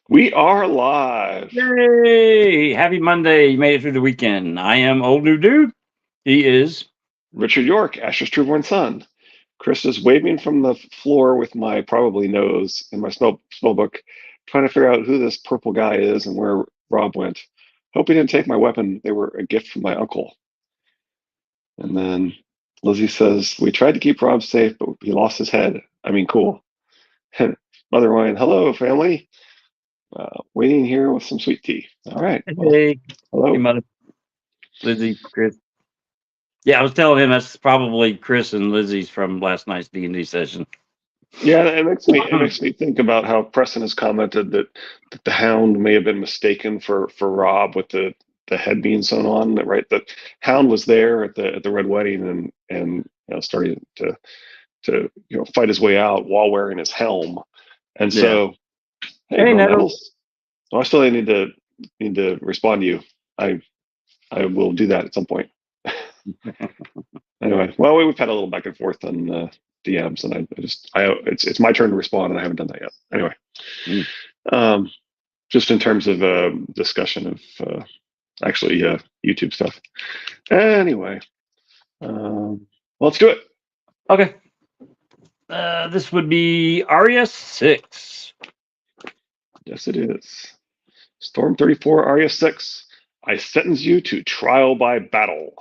We are live. Yay! Happy Monday. You made it through the weekend. I am Old New Dude. He is. Richard York, Asher's trueborn son. Chris is waving from the floor with my probably nose in my spell book, trying to figure out who this purple guy is and where Rob went. Hope he didn't take my weapon. They were a gift from my uncle. And then Lizzie says, we tried to keep Rob safe, but he lost his head. I mean, cool. Mother Ryan, hello, family. Waiting here with some sweet tea. All right. Well, Hey, hey, hello. mother. Lizzie, Chris. Yeah, I was telling him that's probably Chris and Lizzie's from last night's D&D session. Yeah, it makes me think about how Preston has commented that the Hound may have been mistaken for Rob with the head being sewn on. Right, the Hound was there at the Red Wedding and starting to fight his way out while wearing his helm. And Yeah. so, hey, Hey, Bill Nettle. Nettles, I still need to respond to you. I I will do that at some point. Anyway, well, we've had a little back and forth on DMs, and it's my turn to respond, and I haven't done that yet. Anyway, Mm. um, just in terms of discussion of actually YouTube stuff. Anyway, let's do it. Okay. This would be Arya 6. Yes, it is. Storm 34, Arya 6. I sentence you to trial by battle.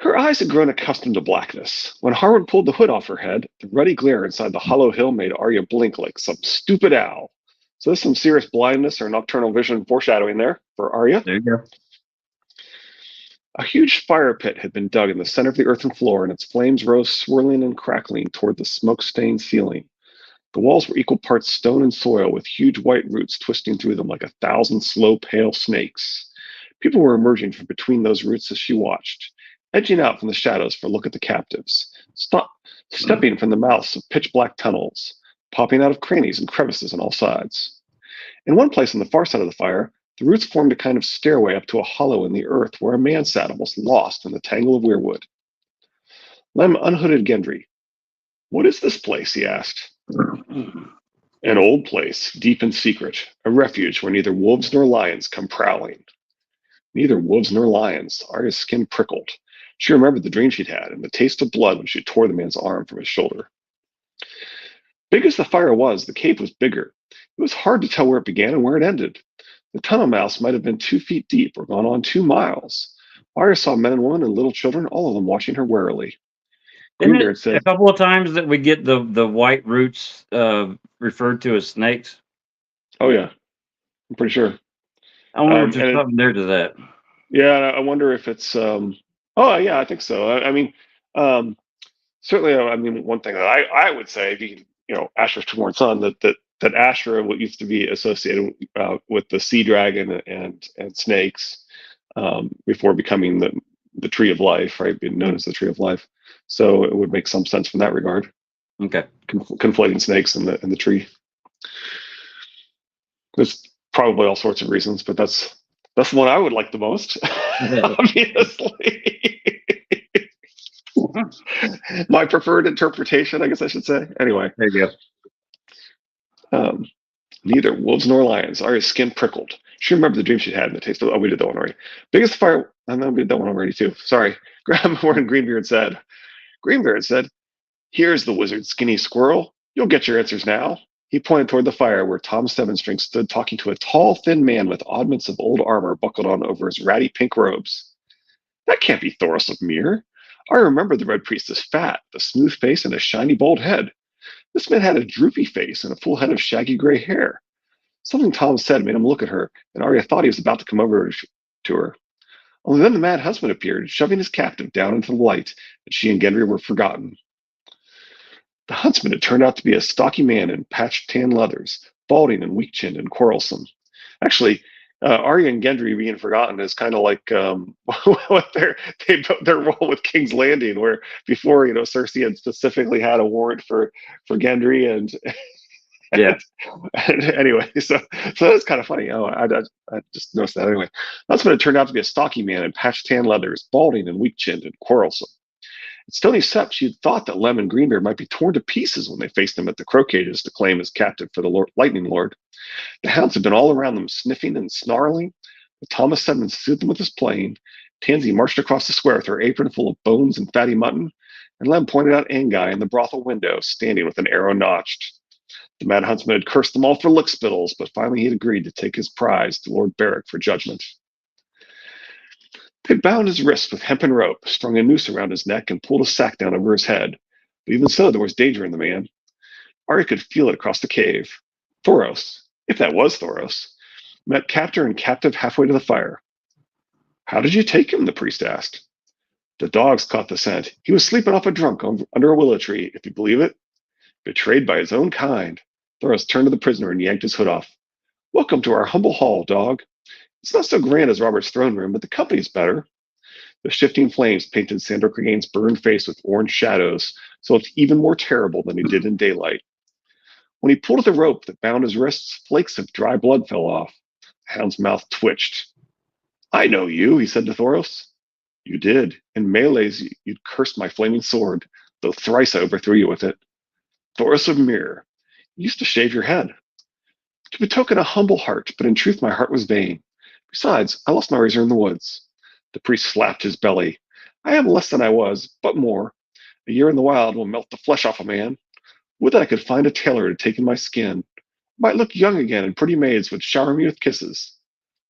Her eyes had grown accustomed to blackness. When Harwood pulled the hood off her head, the ruddy glare inside the hollow hill made Arya blink like some stupid owl. So there's some serious blindness or nocturnal vision foreshadowing there for Arya. There you go. A huge fire pit had been dug in the center of the earthen floor, and its flames rose swirling and crackling toward the smoke-stained ceiling. The walls were equal parts stone and soil, with huge white roots twisting through them like 1,000 slow, pale snakes. People were emerging from between those roots as she watched, edging out from the shadows for a look at the captives, stepping from the mouths of pitch-black tunnels, popping out of crannies and crevices on all sides. In one place on the far side of the fire, the roots formed a kind of stairway up to a hollow in the earth where a man sat almost lost in the tangle of weirwood. Lem unhooded Gendry. What is this place? He asked. An old place, deep and secret, a refuge where neither wolves nor lions come prowling. Neither wolves nor lions. Arya's skin prickled. She remembered the dream she'd had and the taste of blood when she tore the man's arm from his shoulder. Big as the fire was, the cave was bigger. It was hard to tell where it began and where it ended. The tunnel mouths might have been 2 feet deep or gone on 2 miles. Arya saw men and women and little children, all of them watching her warily. Isn't it Greenbeard a said, couple of times that we get the white roots referred to as snakes? "Oh yeah, I'm pretty sure." I wonder if there's And something there to that. yeah, I wonder if it's. Oh yeah, I think so. I mean, um, certainly. I mean, one thing that I would say, if Asher's Torn son, that Asher what used to be associated with the sea dragon and snakes before becoming the tree of life, right? Being known as the tree of life. So it would make some sense from that regard. Okay. Conflating snakes and the tree. There's probably all sorts of reasons, but that's the one I would like the most. Obviously. My preferred interpretation, I guess I should say. Anyway, There you um, neither wolves nor lions. Arya's skin prickled. She remembered the dream she'd had and the taste of. Oh, we did that one already. Biggest fire. And then we did that one already too. Sorry. Grab more and Greenbeard said. Greenbeard said, "Here's the wizard, skinny squirrel. You'll get your answers now." He pointed toward the fire where Tom Sevenstring stood talking to a tall, thin man with oddments of old armor buckled on over his ratty pink robes. That can't be Thoros of Myr. I remember the Red Priest as fat, with a smooth face and a shiny bald head. This man had a droopy face and a full head of shaggy gray hair. Something Tom said made him look at her, and Arya thought he was about to come over to her. Only then the mad husband appeared, shoving his captive down into the light, and she and Gendry were forgotten. The huntsman had turned out to be a stocky man in patched tan leathers, balding and weak-chinned and quarrelsome. Actually, Arya and Gendry being forgotten is kind of like what their role with King's Landing, where before Cersei had specifically had a warrant for Gendry, and, Yeah. and anyway, so that's kind of funny. Oh, I just noticed that anyway. That's when it turned out to be a stocky man in patched tan leathers, balding and weak-chinned and quarrelsome. At Stony Sept, she had thought that Lem and Greenbeard might be torn to pieces when they faced him at the crow cages to claim his captive for the Lightning Lord. The hounds had been all around them, sniffing and snarling, but Thomas Sedman soothed them with his playing. Tansy marched across the square with her apron full of bones and fatty mutton, and Lem pointed out Anguy in the brothel window, standing with an arrow notched. The mad huntsman had cursed them all for lickspittles, but finally he had agreed to take his prize to Lord Berwick for judgment. They bound his wrists with hempen rope, strung a noose around his neck, and pulled a sack down over his head. But even so, there was danger in the man. Arya could feel it across the cave. Thoros, if that was Thoros, met captor and captive halfway to the fire. How did you take him? The priest asked. The dogs caught the scent. He was sleeping off a drunk under a willow tree, if you believe it. Betrayed by his own kind. Thoros turned to the prisoner and yanked his hood off. Welcome to our humble hall, dog. It's not so grand as Robert's throne room, but the company's better. The shifting flames painted Sandor Clegane's burned face with orange shadows, so it looked even more terrible than he did in daylight. When he pulled at the rope that bound his wrists, flakes of dry blood fell off. The hound's mouth twitched. I know you, he said to Thoros. You did. In melees, you'd cursed my flaming sword, though thrice I overthrew you with it. Thoros of Myr, you used to shave your head. To betoken a humble heart, but in truth my heart was vain. Besides, I lost my razor in the woods. The priest slapped his belly. I am less than I was, but more. A year in the wild will melt the flesh off a man. Would that I could find a tailor to take in my skin. I might look young again, and pretty maids would shower me with kisses.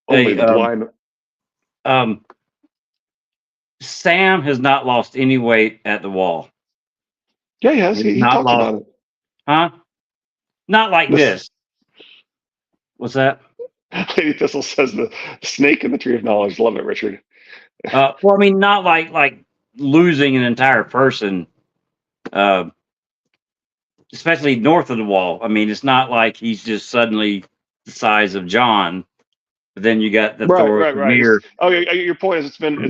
Only the blind. Sam has not lost any weight at the wall. Yeah, he has. He talks about it. Huh? Not like this. What's that? Lady Thistle says the snake in the tree of knowledge. Love it, Richard. Well, I mean, not like losing an entire person, especially north of the wall. I mean, it's not like he's just suddenly the size of John. But then you got the right. Myr. Oh, your point is it's been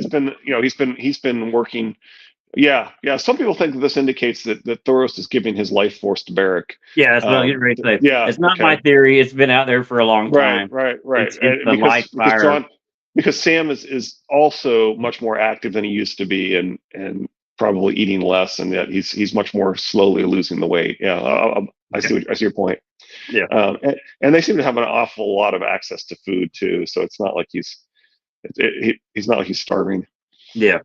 he's been working. Yeah. Some people think that this indicates that Thoros is giving his life force to Berwick. Yeah, that's what I'm getting ready to say. Yeah, it's not my theory. It's been out there for a long time. Right. It's the life fire. Because Sam is also much more active than he used to be, and probably eating less, and yet he's much more slowly losing the weight. Yeah, I see your point. Yeah, and they seem to have an awful lot of access to food too, so it's not like he's not like he's starving. Yeah.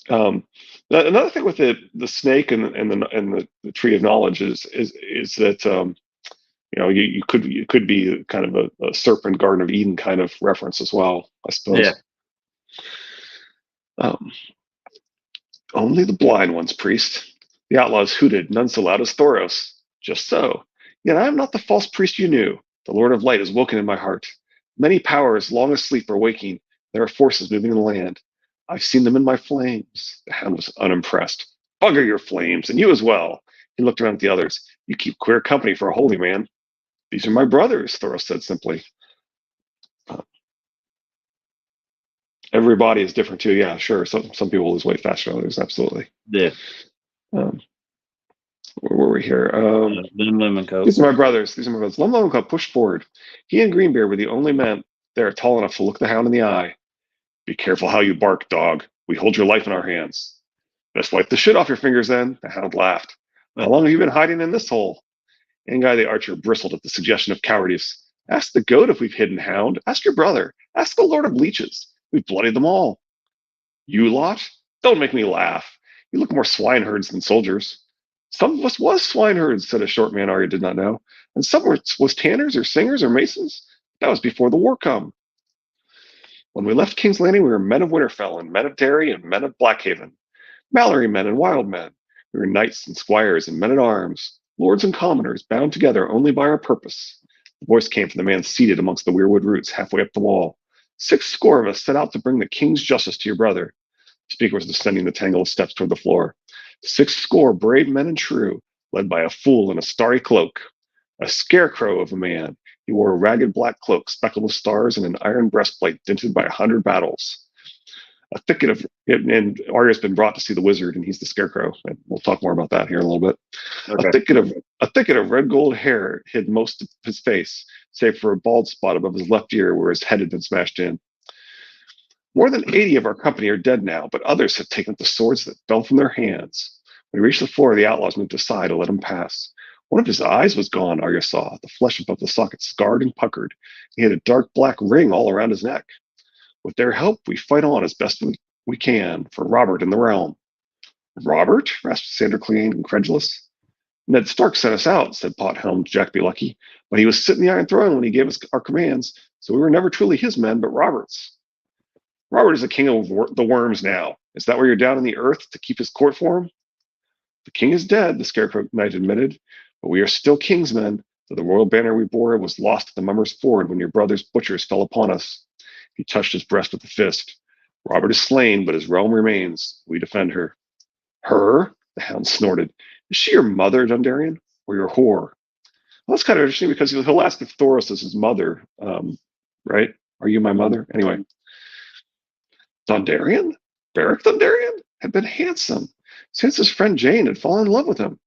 Another thing with the snake and the tree of knowledge is that you could be kind of a serpent Garden of Eden kind of reference as well, I suppose. Yeah. Only the blind ones, priest. The outlaws hooted, none so loud as Thoros. Just so. Yet I am not the false priest you knew. The Lord of Light is woken in my heart. Many powers long asleep are waking. There are forces moving in the land. I've seen them in my flames. The hound was unimpressed. Bugger your flames, and you as well. He looked around at the others. You keep queer company for a holy man. These are my brothers, Thoros said simply. Everybody is different too. Yeah, sure. Some people lose weight faster than others. Absolutely. Yeah. Where were we here? Lemon Coat. These are my brothers. Lemon Coat pushed forward. He and Greenbeard were the only men there tall enough to look the hound in the eye. Be careful how you bark, dog. We hold your life in our hands. Best wipe the shit off your fingers then. The hound laughed. How long have you been hiding in this hole? Anguy the archer bristled at the suggestion of cowardice. Ask the goat if we've hidden hound. Ask your brother. Ask the Lord of Leeches. We've bloodied them all. You lot? Don't make me laugh. You look more swineherds than soldiers. Some of us was swineherds, said a short man Arya did not know. And some was tanners or singers or masons. That was before the war come. When we left King's Landing, we were men of Winterfell and men of Derry and men of Blackhaven. Mallory men and wild men. We were knights and squires and men at arms. Lords and commoners, bound together only by our purpose. The voice came from the man seated amongst the weirwood roots halfway up the wall. 60 of us set out to bring the king's justice to your brother. The speaker was descending the tangle of steps toward the floor. 60 brave men and true, led by a fool in a starry cloak. A scarecrow of a man. He wore a ragged black cloak speckled with stars and an iron breastplate dinted by 100 battles. A thicket of, and Arya's been brought to see the wizard, and he's the scarecrow. And we'll talk more about that here in a little bit. Okay. A thicket of red gold hair hid most of his face, save for a bald spot above his left ear where his head had been smashed in. More than 80 of our company are dead now, but others have taken up the swords that fell from their hands. When he reached the floor, the outlaws moved aside to let him pass. One of his eyes was gone, Arya saw, the flesh above the socket scarred and puckered. He had a dark black ring all around his neck. With their help, we fight on as best we can for Robert and the realm. Robert? rasped Sandor Clegane, incredulous. Ned Stark sent us out, said Pothelm Jack Be Lucky, but he was sitting in the Iron Throne when he gave us our commands, so we were never truly his men, but Robert's. Robert is the king of the worms now. Is that why you're down in the earth, to keep his court for him? The king is dead, the Scarecrow Knight admitted, but we are still king's men, though the royal banner we bore was lost at the Mummer's Ford when your brother's butchers fell upon us. He touched his breast with a fist. Robert is slain, but his realm remains. We defend her. Her? The hound snorted. Is she your mother, Dundarian, or your whore? Well, that's kind of interesting because he'll ask if Thoros is his mother, right? Are you my mother? Anyway. Dundarian? Beric Dundarian? Had been handsome, since his friend Jane had fallen in love with him.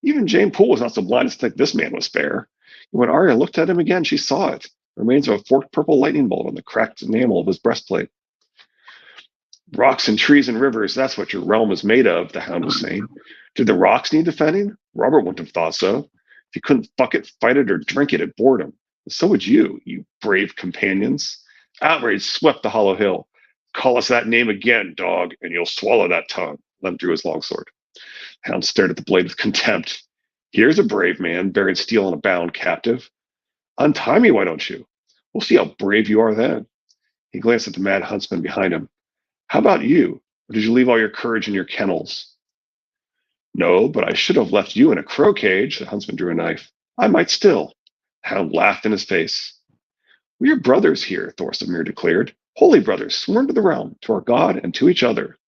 Even Jane Poole was not so blind as to think this man was fair. When Arya looked at him again, she saw it. Remains of a forked purple lightning bolt on the cracked enamel of his breastplate. Rocks and trees and rivers, that's what your realm is made of, the hound was saying. Did the rocks need defending? Robert wouldn't have thought so. If he couldn't fuck it, fight it, or drink it bored him. And so would you brave companions. Outrage swept the hollow hill. Call us that name again, dog, and you'll swallow that tongue. Lem drew his longsword. The hound stared at the blade with contempt. Here's a brave man, bearing steel on a bound captive. Untie me, why don't you? We'll see how brave you are then. He glanced at the mad huntsman behind him. How about you? Or did you leave all your courage in your kennels? No, but I should have left you in a crow cage. The huntsman drew a knife. I might still. The hound laughed in his face. We are brothers here, Thorsimir declared. Holy brothers, sworn to the realm, to our God, and to each other.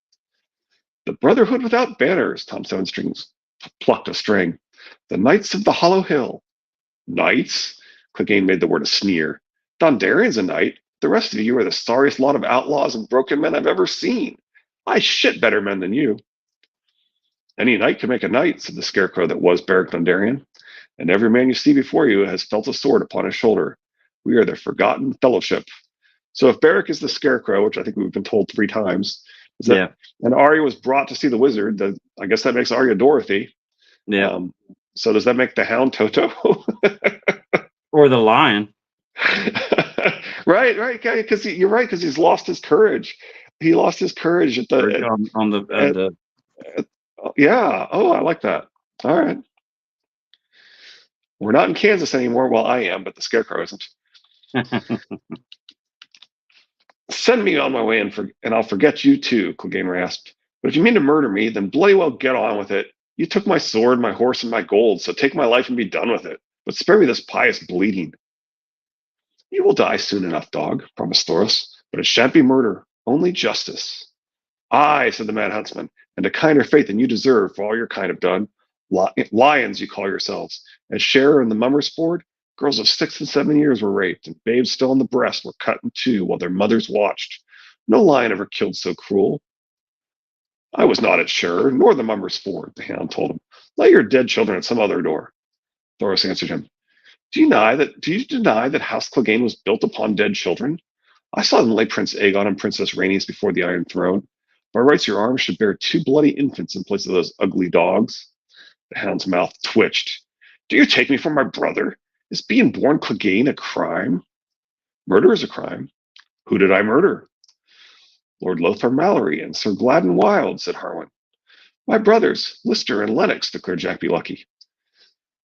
The brotherhood without banners, Tom Seven Strings plucked a string. The Knights of the Hollow Hill. Knights? Clegane made the word a sneer. Dondarian's a knight. The rest of you are the sorriest lot of outlaws and broken men I've ever seen. I shit better men than you. Any knight can make a knight, said the scarecrow that was Beric Dondarian, and every man you see before you has felt a sword upon his shoulder. We are the forgotten fellowship. So if Beric is the scarecrow, which I think we've been told 3 times, and Arya was brought to see the wizard, I guess that makes Arya Dorothy. Yeah. So does that make the hound Toto? Or the lion? right, because you're right, because he's lost his courage. He lost his courage at the yeah. Oh, I like that. All right. We're not in Kansas anymore. Well, I am, but the scarecrow isn't. Send me on my way, and I'll forget you too, Clegane rasped. But if you mean to murder me, then bloody well get on with it. You took my sword, my horse, and my gold, so take my life and be done with it. But spare me this pious bleeding. You will die soon enough, dog, promised Thoros, but it shan't be murder, only justice. Aye, said the mad huntsman, and a kinder fate than you deserve for all your kind have done. Lions, you call yourselves. At Sharer and the Mummer's Ford, girls of 6 and 7 years were raped, and babes still in the breast were cut in 2 while their mothers watched. No lion ever killed so cruel. I was not at Sharer, nor the Mummer's Ford, the hound told him. Lay your dead children at some other door. Thoros answered him. Do you deny that House Clegane was built upon dead children? I saw them lay Prince Aegon and Princess Rhaenys before the Iron Throne. By rights, your arms should bear 2 bloody infants in place of those ugly dogs. The hound's mouth twitched. Do you take me for my brother? Is being born Clegane a crime? Murder is a crime. Who did I murder? Lord Lothar Mallory and Sir Gladden Wild, said Harwin. My brothers, Lister and Lennox, declared Jack Be Lucky.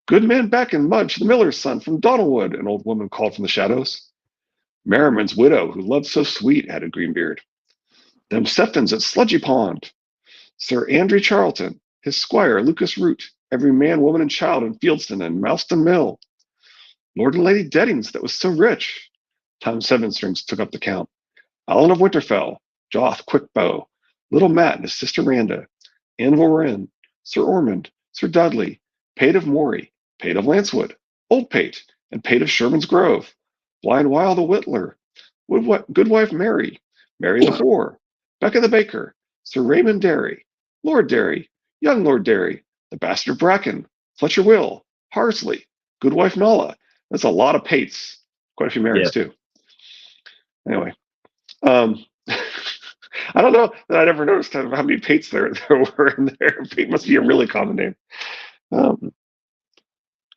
Good man back in Mudge, the miller's son from Donalwood, an old woman called from the shadows. Merriman's widow, who loved so sweet, added Greenbeard. Them Seftons at Sludgy Pond. Sir Andrew Charlton, his squire, Lucas Root, every man, woman, and child in Fieldston and Mouston Mill. Lord and Lady Deddings, that was so rich. Tom Seven Strings took up the count. Alan of Winterfell, Joth Quickbow, Little Matt and his sister Randa, Anvil Wren, Sir Ormond, Sir Dudley, Pate of Morey, Pate of Lancewood, Old Pate, and Pate of Sherman's Grove, Blind Wild the Whittler, Goodwife Mary, Mary the Whore, Becca the Baker, Sir Raymond Derry, Lord Derry, young Lord Derry, the Bastard Bracken, Fletcher Will, Harsley, Goodwife Nala. That's a lot of Pates. Quite a few Marys too. Anyway, I don't know that I never noticed how many Pates there were in there. Pate must be a really common name. Um,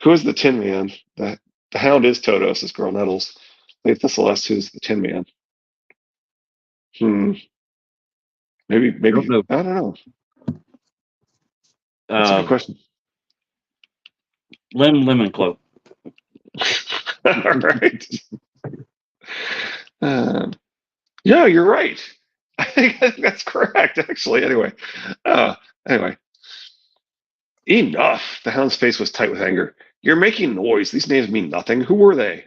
who is the Tin Man? The Hound is Toto, says Girl Nettles. Lady Thistle, who's the Tin Man? Hmm. I don't Maybe know. I don't know. That's a good Uh, question. Lemon Cloak. All right. Um, yeah, you're right. I think that's correct, actually. Uh, anyway, enough. The Hound's face was tight with anger. You're making noise. These names mean nothing. Who were they?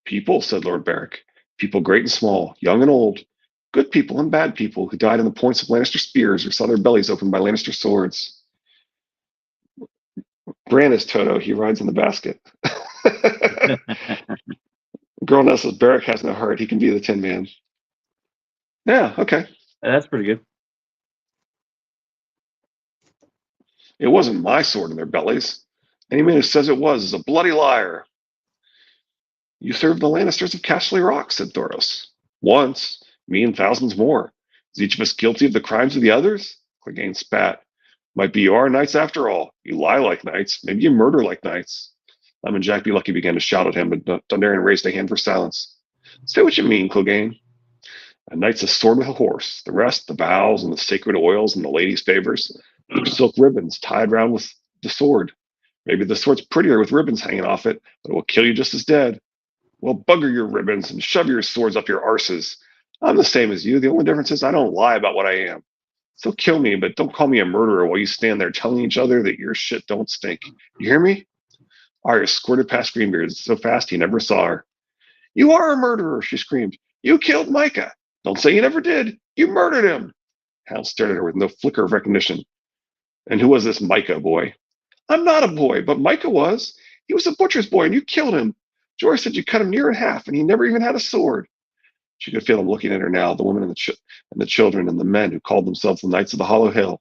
People, said Lord Beric. People great and small, young and old. Good people and bad people who died on the points of Lannister spears or saw their bellies opened by Lannister swords. Bran is Toto. He rides in the basket. Girl Nestles, Beric has no heart. He can be the Tin Man. Yeah, okay. That's pretty good. It wasn't my sword in their bellies. Any man who says it was is a bloody liar. You served the Lannisters of Castle Rock, said Thoros. Once, me and thousands more. Is each of us guilty of the crimes of the others? Clegane spat. Might be you are knights after all. You lie like knights. Maybe you murder like knights. Lemon Jack Be Lucky began to shout at him, but Dondarrion raised a hand for silence. Say what you mean, Clegane. A knight's a sword with a horse. The rest, the vows and the sacred oils and the ladies' favors, they're silk ribbons tied round with the sword. Maybe the sword's prettier with ribbons hanging off it, but it will kill you just as dead. Well, bugger your ribbons and shove your swords up your arses. I'm the same as you. The only difference is I don't lie about what I am. So kill me, but don't call me a murderer while you stand there telling each other that your shit don't stink. You hear me? Arya squirted past Greenbeard so fast he never saw her. You are a murderer, she screamed. You killed Micah. Don't say you never did. You murdered him. Hal stared at her with no flicker of recognition. And who was this Micah boy? I'm not a boy, but Micah was. He was a butcher's boy, and you killed him. Jory said you cut him near in half, and he never even had a sword. She could feel him looking at her now, the women and the children and the men who called themselves the Knights of the Hollow Hill.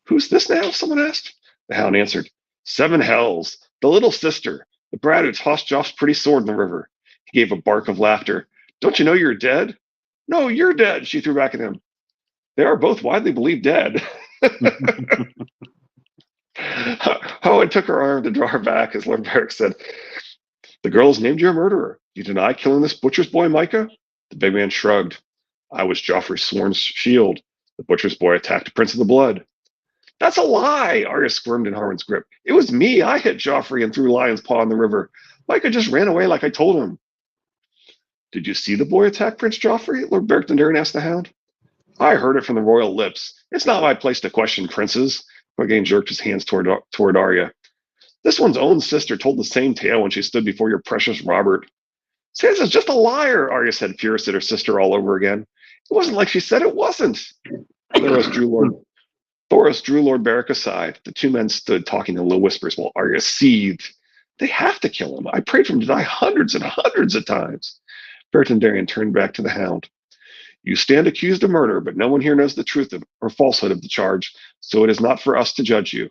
Who's this now? Someone asked. The Hound answered. Seven Hells, the little sister, the brat who tossed Joff's pretty sword in the river. He gave a bark of laughter. Don't you know you're dead? No, you're dead, she threw back at him. They are both widely believed dead. Owen took her arm to draw her back as Lord Beric said, The girl has named you a murderer. You deny killing this butcher's boy, Micah? The big man shrugged. I was Joffrey's sworn shield. The butcher's boy attacked a Prince of the Blood. That's a lie, Arya squirmed in Harwin's grip. It was me. I hit Joffrey and threw Lion's Paw in the river. Micah just ran away like I told him. Did you see the boy attack Prince Joffrey? Lord Beric Dondarrion asked the Hound. I heard it from the royal lips. It's not my place to question princes. Clegane jerked his hands toward Arya. This one's own sister told the same tale when she stood before your precious Robert. Sansa's just a liar, Arya said, furious at her sister all over again. It wasn't like she said it wasn't. Thoros drew Lord Beric aside. The two men stood talking in low whispers while Arya seethed. They have to kill him. I prayed for him to die hundreds and hundreds of times. Beric Dondarrion turned back to the Hound. You stand accused of murder, but no one here knows the truth or falsehood of the charge, so it is not for us to judge you.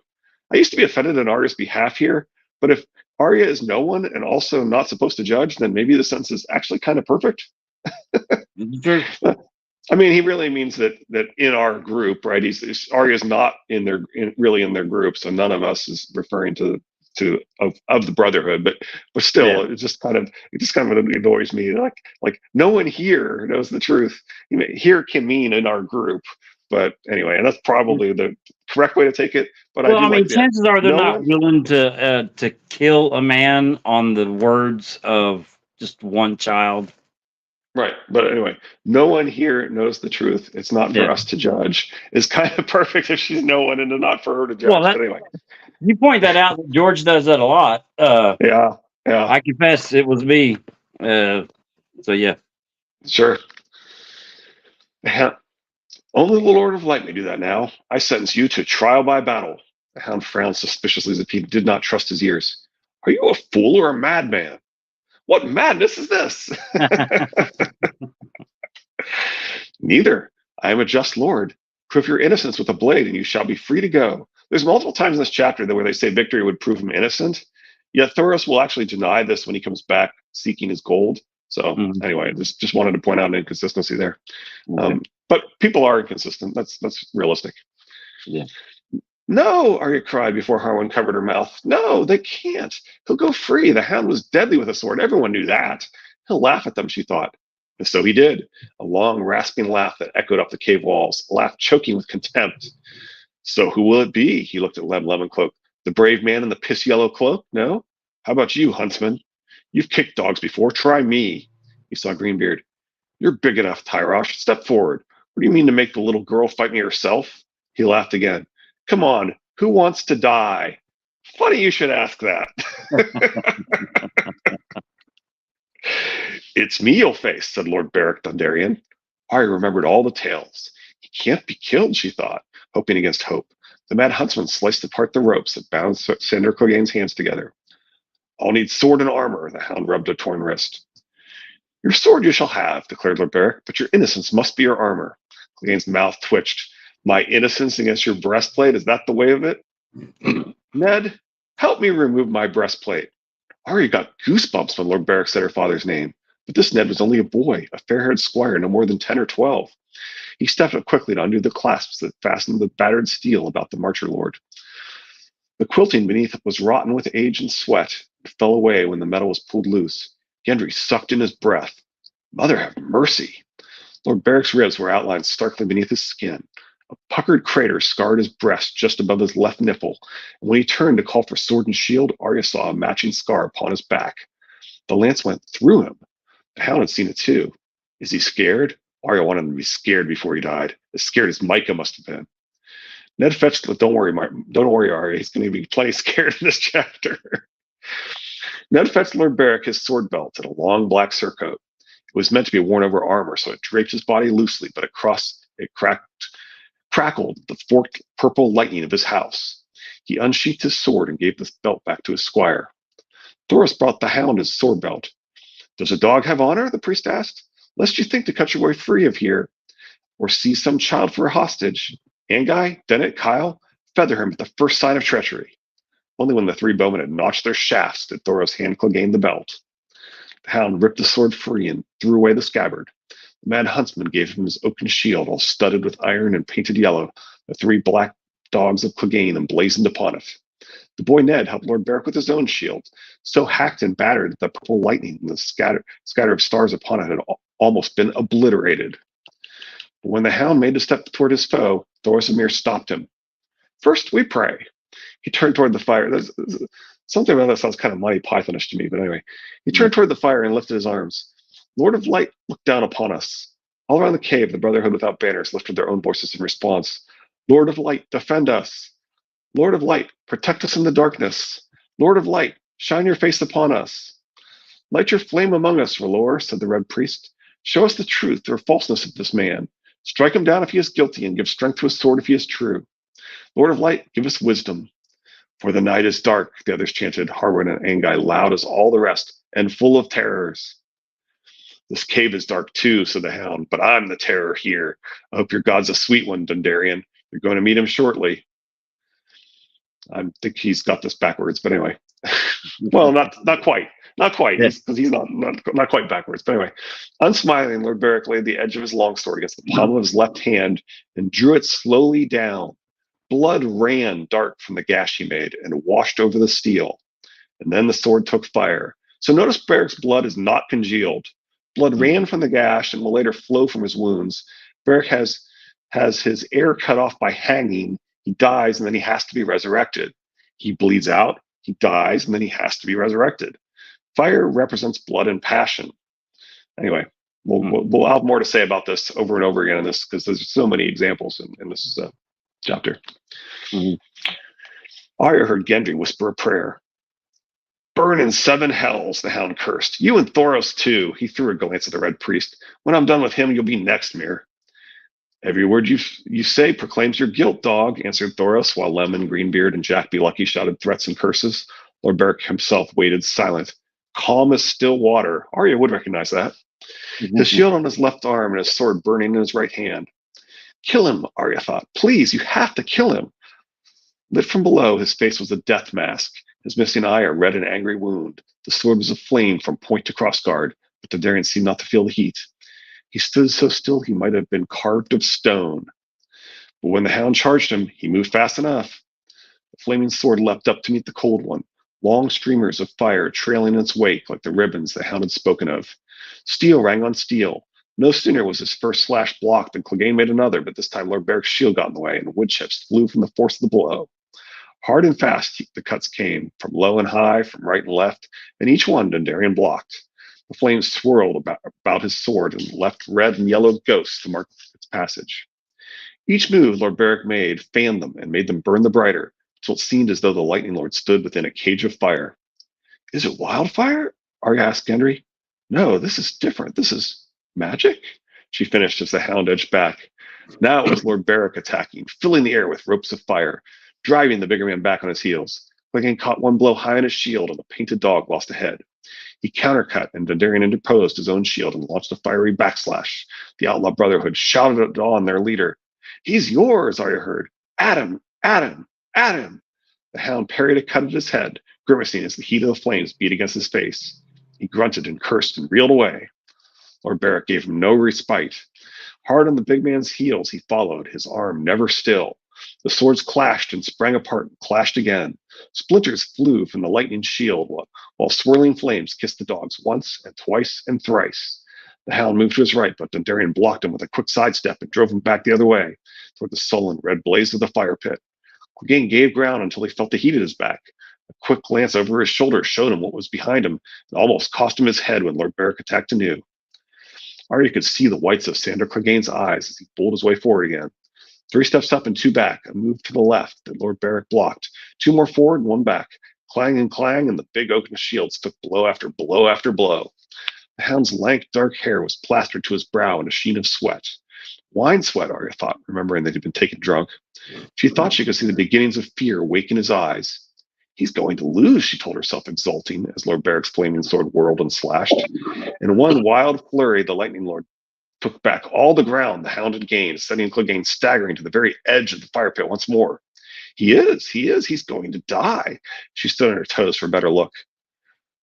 I used to be offended on Arya's behalf here, but if Arya is no one and also not supposed to judge, then maybe the sentence is actually kind of perfect. I mean, he really means that in our group, right? Arya's not really in their group, so none of us is referring to the Brotherhood, but still, yeah. it just kind of annoys me. Like no one here knows the truth. Here can mean in our group, but anyway, and that's probably the correct way to take it. But well, I mean, chances are they're not willing to kill a man on the words of just one child. Right. But anyway, no one here knows the truth. It's not for us to judge. It's kind of perfect if she's no one and not for her to judge. But anyway. You point that out. George does that a lot. Yeah. I confess it was me. So, yeah. Sure. Only the Lord of Light may do that now. I sentence you to trial by battle. The Hound frowned suspiciously as if he did not trust his ears. Are you a fool or a madman? What madness is this? Neither. I am a just lord. Prove your innocence with a blade, and you shall be free to go. There's multiple times in this chapter where they say victory would prove him innocent. Yet Thoros will actually deny this when he comes back seeking his gold. So Mhm. anyway, just wanted to point out an inconsistency there. Okay. But people are inconsistent. That's realistic. Yeah. No, Arya cried before Harwin covered her mouth. No, they can't. He'll go free. The hound was deadly with a sword. Everyone knew that. He'll laugh at them, she thought. And so he did. A long, rasping laugh that echoed up the cave walls, a laugh choking with contempt. So who will it be? He looked at Lem Lemoncloak. The brave man in the piss yellow cloak? No? How about you, huntsman? You've kicked dogs before. Try me. He saw Greenbeard. You're big enough, Tyrosh. Step forward. What do you mean to make the little girl fight me herself? He laughed again. Come on, who wants to die? Funny you should ask that. It's me you'll face, said Lord Beric Dondarrion. Arya remembered all the tales. He can't be killed, she thought, hoping against hope. The mad huntsman sliced apart the ropes that bound Sandor Clegane's hands together. I'll need sword and armor, the hound rubbed a torn wrist. Your sword you shall have, declared Lord Beric, but your innocence must be your armor. Clegane's mouth twitched. My innocence against your breastplate, is that the way of it? Ned, help me remove my breastplate. Arya got goosebumps when Lord Beric said her father's name, but this Ned was only a boy, a fair-haired squire, no more than 10 or 12. He stepped up quickly to undo the clasps that fastened the battered steel about the Marcher Lord. The quilting beneath was rotten with age and sweat. It fell away when the metal was pulled loose. Gendry sucked in his breath. Mother have mercy. Lord Beric's ribs were outlined starkly beneath his skin. A puckered crater scarred his breast just above his left nipple, and when he turned to call for sword and shield, Arya saw a matching scar upon his back. The lance went through him. The hound had seen it too. Is he scared? Arya wanted him to be scared before he died, as scared as Micah must have been. Ned fetched. Don't worry, Arya. He's going to be plenty scared in this chapter. Ned fetched Lord Beric his sword belt and a long black surcoat. It was meant to be worn over armor, so it draped his body loosely, but it crackled the forked purple lightning of his house. He unsheathed his sword and gave the belt back to his squire. Thoros brought the hound his sword belt. Does a dog have honor? The priest asked. Lest you think to cut your way free of here, or seize some child for a hostage. Anguy, Dennet, Kyle, feather him at the first sign of treachery. Only when the three bowmen had notched their shafts did Thoros hand Clegane the belt. The hound ripped the sword free and threw away the scabbard. The mad huntsman gave him his oaken shield, all studded with iron and painted yellow. The three black dogs of Clegane emblazoned upon it. The boy Ned helped Lord Beric with his own shield, so hacked and battered that the purple lightning and the scatter of stars upon it had almost been obliterated. But when the hound made a step toward his foe, Thoros stopped him. First we pray. He turned toward the fire. Something about that sounds kind of Monty Pythonish to me, but anyway. He turned toward the fire and lifted his arms. Lord of Light, look down upon us. All around the cave, the Brotherhood without banners lifted their own voices in response. Lord of Light, defend us. Lord of Light, protect us in the darkness. Lord of Light, shine your face upon us. Light your flame among us, R'hllor, said the Red Priest. Show us the truth or falseness of this man. Strike him down if he is guilty, and give strength to his sword if he is true. Lord of Light, give us wisdom. For the night is dark, the others chanted, Harwin and Anguy loud as all the rest, and full of terrors. This cave is dark too, said the hound, but I'm the terror here. I hope your god's a sweet one, Dondarrion. You're going to meet him shortly. I think he's got this backwards, but anyway. Well, not quite. Not quite, because he's not quite backwards. But anyway, unsmiling, Lord Beric laid the edge of his longsword against the palm of his left hand and drew it slowly down. Blood ran dark from the gash he made and washed over the steel. And then the sword took fire. So notice Beric's blood is not congealed. Blood ran from the gash and will later flow from his wounds. Beric has his air cut off by hanging. He dies and then he has to be resurrected. He bleeds out, he dies, and then he has to be resurrected. Fire represents blood and passion. Anyway, we'll have more to say about this over and over again in this, because there's so many examples in this chapter. Arya heard Gendry whisper a prayer. Burn in 7 hells, the hound cursed. You and Thoros too. He threw a glance at the Red Priest. When I'm done with him, you'll be next, Mir. Every word you say proclaims your guilt, dog, answered Thoros, while Lemon, Greenbeard, and Jack Be Lucky shouted threats and curses. Lord Beric himself waited silent, calm as still water. Arya would recognize that. His shield on his left arm and his sword burning in his right hand. Kill him, Arya thought. Please, you have to kill him. Lit from below, his face was a death mask. His missing eye a red and angry wound. The sword was aflame from point to crossguard. but Dundarian seemed not to feel the heat. He stood so still he might have been carved of stone. But when the hound charged him, he moved fast enough. The flaming sword leapt up to meet the cold one, long streamers of fire trailing in its wake like the ribbons the hound had spoken of. Steel rang on steel. No sooner was his first slash blocked than Clegane made another, but this time Lord Beric's shield got in the way, and wood chips flew from the force of the blow. Hard and fast the cuts came, from low and high, from right and left, and each one Dundarian blocked. The flames swirled about his sword and left red and yellow ghosts to mark its passage. Each move Lord Beric made fanned them and made them burn the brighter, till it seemed as though the Lightning Lord stood within a cage of fire. Is it wildfire? Arya asked Gendry. No, this is different. This is magic? She finished as the hound edged back. Now it was Lord Beric attacking, filling the air with ropes of fire, driving the bigger man back on his heels. Clegane caught one blow high on his shield, and the painted dog lost a head. He countercut, and Dundarian interposed his own shield and launched a fiery backslash. The Outlaw Brotherhood shouted on their leader. He's yours, Arya heard. At him, at him, at him. The hound parried a cut at his head, grimacing as the heat of the flames beat against his face. He grunted and cursed and reeled away. Lord Beric gave him no respite. Hard on the big man's heels he followed, his arm never still. The swords clashed and sprang apart and clashed again. Splinters flew from the lightning shield while swirling flames kissed the dogs once and twice and thrice. The hound moved to his right, but Dundarian blocked him with a quick sidestep and drove him back the other way, toward the sullen red blaze of the fire pit. Clegane gave ground until he felt the heat at his back. A quick glance over his shoulder showed him what was behind him and almost cost him his head when Lord Beric attacked anew. Arya could see the whites of Sandor Clegane's eyes as he pulled his way forward again. 3 steps up and 2 back, a move to the left that Lord Beric blocked. 2 more forward and 1 back. Clang, and the big oaken shields took blow after blow after blow. The hound's lank, dark hair was plastered to his brow in a sheen of sweat. Wine sweat, Arya thought, remembering that he'd been taken drunk. She thought she could see the beginnings of fear wake in his eyes. He's going to lose, she told herself, exulting, as Lord Beric's flaming sword whirled and slashed. In one wild flurry, the Lightning Lord took back all the ground the hound had gained, sending Clegane staggering to the very edge of the fire pit once more. He's going to die. She stood on her toes for a better look.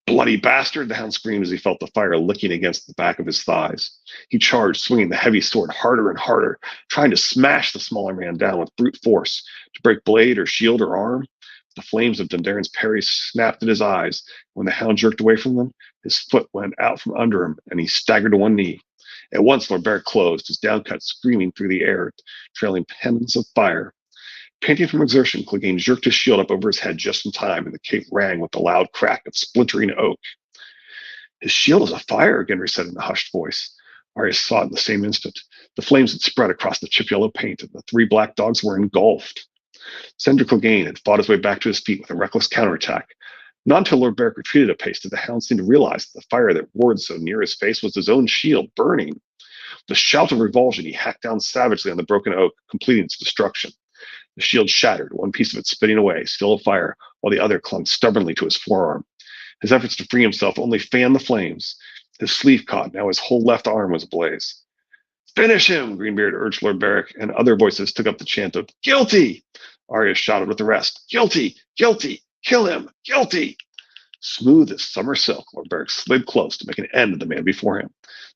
Bloody bastard, the hound screamed as he felt the fire licking against the back of his thighs. He charged, swinging the heavy sword harder and harder, trying to smash the smaller man down with brute force, to break blade or shield or arm. The flames of Dundarian's parry snapped at his eyes. When the hound jerked away from them, his foot went out from under him, and he staggered to one knee. At once, Lord Beric closed, his downcut screaming through the air, trailing pennons of fire. Panting from exertion, Clegane jerked his shield up over his head just in time, and the cave rang with the loud crack of splintering oak. His shield is afire, Gendry said in a hushed voice. Arya saw it in the same instant. The flames had spread across the chip-yellow paint, and the 3 black dogs were engulfed. Sandor Clegane had fought his way back to his feet with a reckless counterattack. Not until Lord Beric retreated a pace did the hound seem to realize that the fire that roared so near his face was his own shield burning. With a shout of revulsion, he hacked down savagely on the broken oak, completing its destruction. The shield shattered, one piece of it spitting away, still afire, while the other clung stubbornly to his forearm. His efforts to free himself only fanned the flames. His sleeve caught, now his whole left arm was ablaze. Finish him, Greenbeard urged Lord Beric, and other voices took up the chant of guilty. Arya shouted with the rest, guilty, guilty, kill him, guilty. Smooth as summer silk, Lord Beric slid close to make an end of the man before him.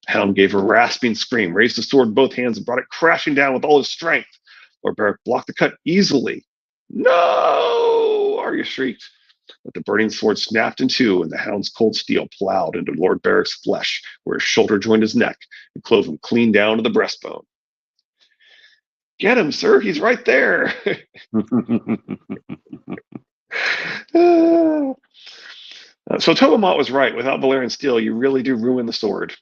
The hound gave a rasping scream, raised the sword in both hands, and brought it crashing down with all his strength. Lord Beric blocked the cut easily. No! Arya shrieked. But the burning sword snapped in two, and the hound's cold steel plowed into Lord Beric's flesh, where his shoulder joined his neck and clove him clean down to the breastbone. Get him, sir. He's right there. So Tobamot was right. Without Valyrian steel, you really do ruin the sword.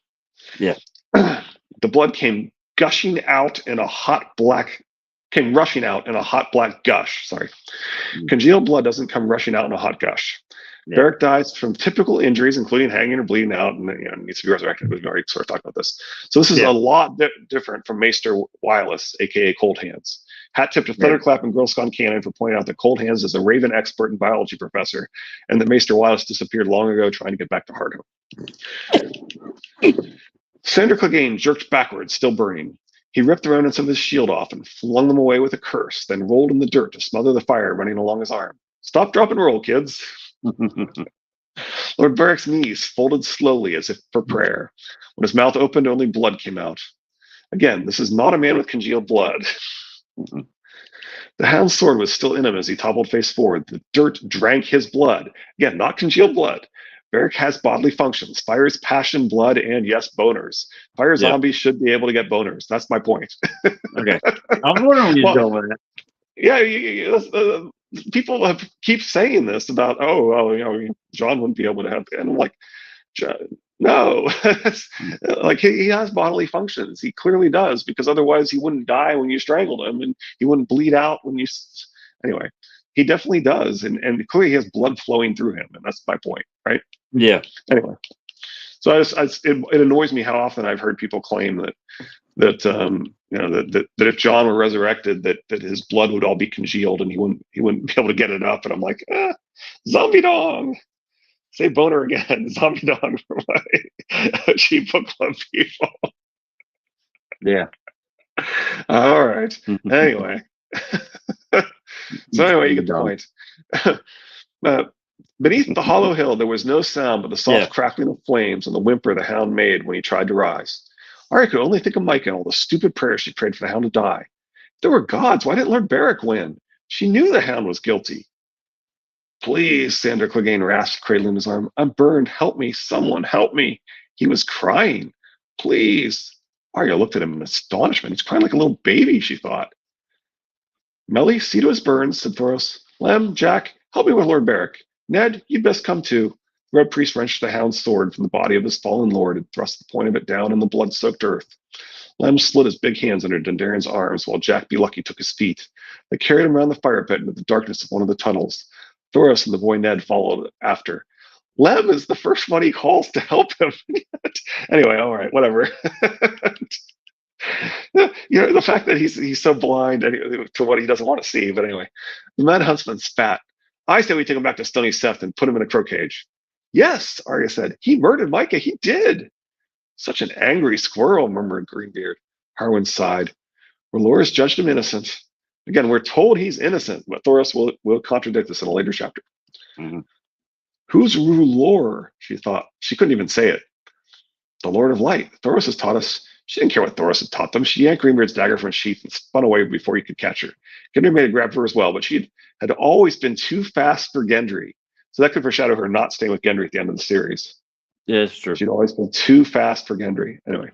Yeah. The blood came rushing out in a hot black gush. Sorry. Congealed blood doesn't come rushing out in a hot gush. Yeah. Beric dies from typical injuries, including hanging or bleeding out, and needs to be resurrected. We've already sort of talked about this. So this is a lot different from Maester Wireless, aka Cold Hands. Hat tip to Thunderclap and Girlscon Cannon for pointing out that Cold Hands is a Raven expert and biology professor, and that Maester Wireless disappeared long ago trying to get back to Hardhome. Sandor Clegane jerked backwards, still burning. He ripped the remnants of his shield off and flung them away with a curse, then rolled in the dirt to smother the fire running along his arm. Stop, drop, and roll, kids. Lord Beric's knees folded slowly as if for prayer. When his mouth opened, only blood came out. Again, this is not a man with congealed blood. The hound's sword was still in him as he toppled face forward. The dirt drank his blood. Again, not congealed blood. Beric has bodily functions, fires, passion, blood, and yes, boners. Fire Yeah. zombies should be able to get boners. That's my point. Okay. I was wondering where you're Well, going with that. yeah, people keep saying this about, John wouldn't be able to have, and I'm like, no, like he has bodily functions. He clearly does, because otherwise he wouldn't die when you strangled him, and he wouldn't bleed out when you. Anyway, he definitely does, and clearly he has blood flowing through him, and that's my point, right? Yeah. Anyway, so it annoys me how often I've heard people claim that if John were resurrected, that his blood would all be congealed and he wouldn't be able to get it up. And I'm like, zombie dong. Say boner again, zombie dong for my cheap book club people. Yeah. All right. Anyway. So anyway, you get the point. Beneath the hollow hill, there was no sound but the soft crackling of flames and the whimper the hound made when he tried to rise. Arya could only think of Micah and all the stupid prayers she prayed for the hound to die. If there were gods, why didn't Lord Beric win? She knew the hound was guilty. Please, Sandor Clegane rasped, cradling his arm. I'm burned. Help me. Someone help me. He was crying. Please. Arya looked at him in astonishment. He's crying like a little baby, she thought. Melly, see to his burns, said Thoros. Lem, Jack, help me with Lord Beric. Ned, you'd best come too. The Red Priest wrenched the hound's sword from the body of his fallen lord and thrust the point of it down in the blood-soaked earth. Lem slid his big hands under Dundarian's arms while Jack B. Lucky took his feet. They carried him around the fire pit into the darkness of one of the tunnels. Thoros and the boy Ned followed after. Lem is the first one he calls to help him. Anyway, all right, whatever. The fact that he's so blind to what he doesn't want to see. But anyway, the Mad Huntsman spat. I say we take him back to Stony Seth and put him in a crow cage. Yes, Arya said. He murdered Micah. He did. Such an angry squirrel, murmured Greenbeard. Harwin sighed. R'hllor's judged him innocent. Again, we're told he's innocent, but Thoros will contradict this in a later chapter. Mm-hmm. Who's R'hllor? She thought. She couldn't even say it. The Lord of Light. Thoros has taught us. She didn't care what Thoros had taught them. She yanked Greenbeard's dagger from its sheath and spun away before he could catch her. Gendry made a grab for her as well, but she had always been too fast for Gendry. So that could foreshadow her not staying with Gendry at the end of the series. Yeah, it's true. She'd always been too fast for Gendry. Anyway.